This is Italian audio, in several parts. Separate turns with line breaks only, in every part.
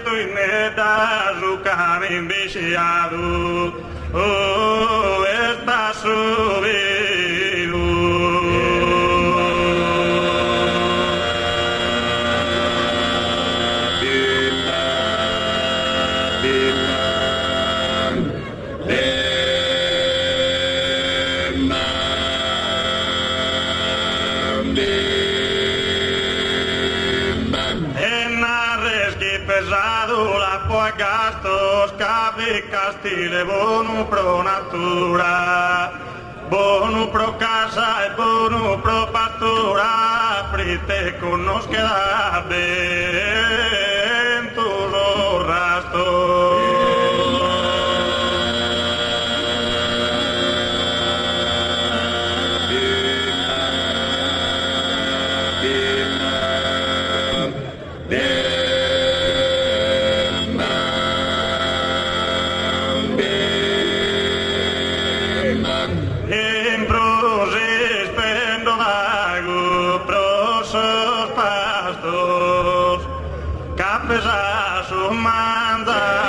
presto neda zucare inviciado oh esta subiru gastos cabe castile bono pro natura bono pro casa e bono pro pastura prite con nos queda ben todo rastro a su manda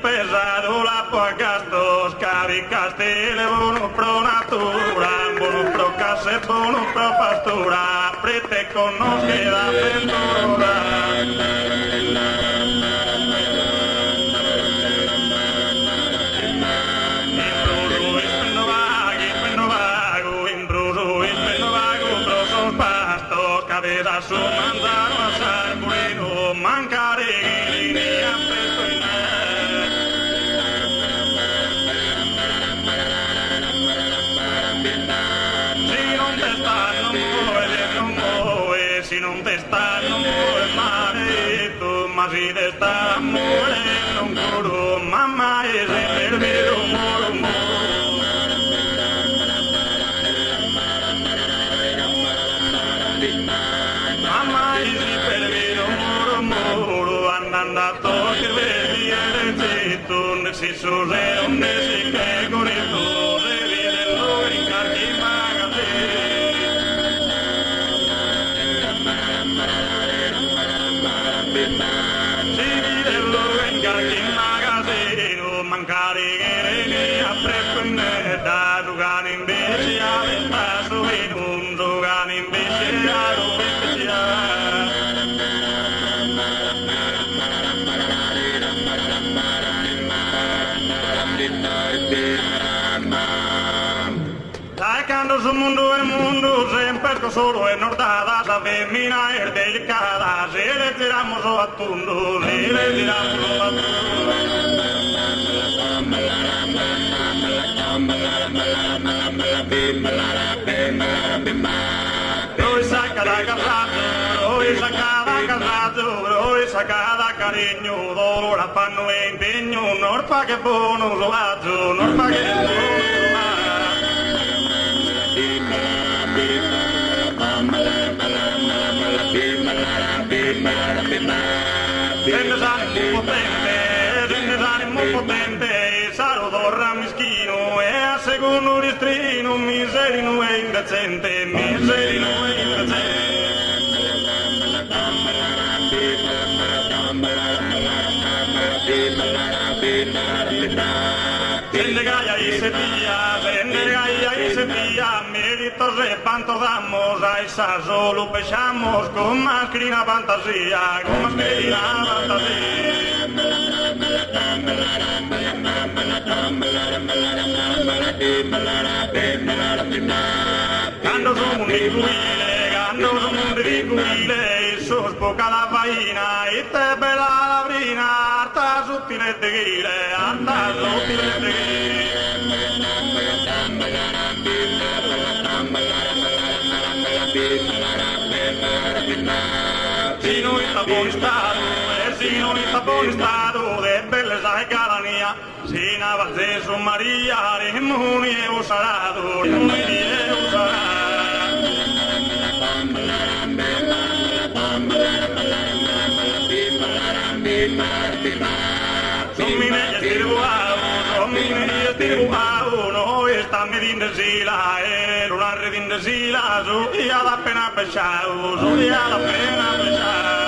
pesado la por gastos castile bono pro natura bono pro casa bono pro pastura prete con nos queda ventura cabeza su mandar pasar bueno mancare línea presto si non te stanno il mare tu ma si te sta morendo un coro mamma e se per vero moro mamma e se per vero moro andando a togliere il zitto si sulle onde si che con il dove viene lui in carchi magazine mancare che a presto da giocare invece a ventasso e non giocare invece a Sacando su mundo el mundo sempre solo en nordada la femmina è delicata se le tiramos a tundu se le tiramos a Noi sacada cariño dolor fanno impegno norpa che buono rovaggio norpa che potente saludo ramischino e a secondo ristrino miserino e indecente miserino e indecente se pilla, méritos de panto damos, a esa solo pechamos con más crina fantasía, con más crina fantasía. Cando su mundi di cuile, sos poca la faina, e te bella la brina, arta sottile de ghile, arta sottile de Sino está buen estado de belleza y caranía, sin avance su María, de munie usarado, munie usarado. Son minellas tirbuau, no está medin de sila, una redin de sila, su ya la pena pesau, su ya la pena pesau.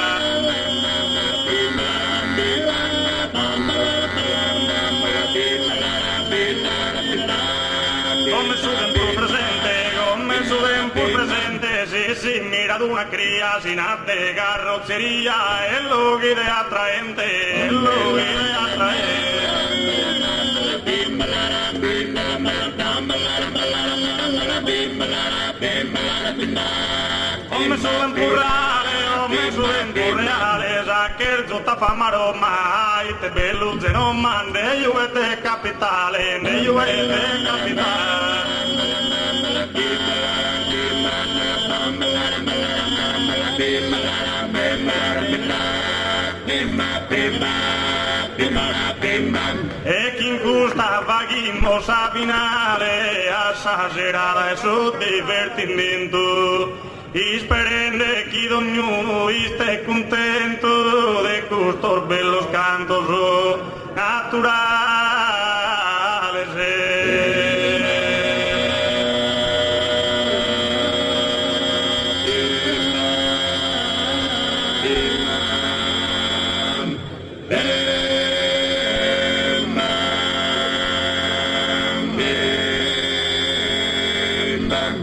Come pur presente, si mira de una cría sin haz de carrocería, el lugar de atraente, el lugar de atraente. Come suben purreales, aquel giota fama Roma, e te belluze non mande, io e te capitale, ne io e te capitale. E chi gustava chimos a finale, esagerada e su divertimento. Esperende que ognuno esté contento de custos bellos cantos naturales.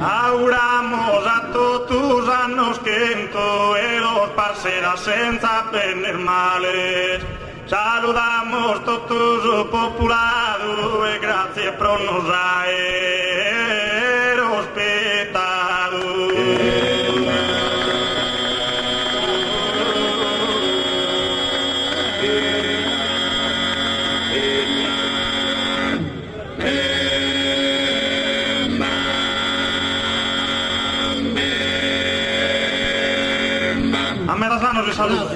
Auguramos a todos annos quento e los parceras senza tener males. Saludamos todos o populado e grazie pro nos aer ospitado. A me las manos de salud.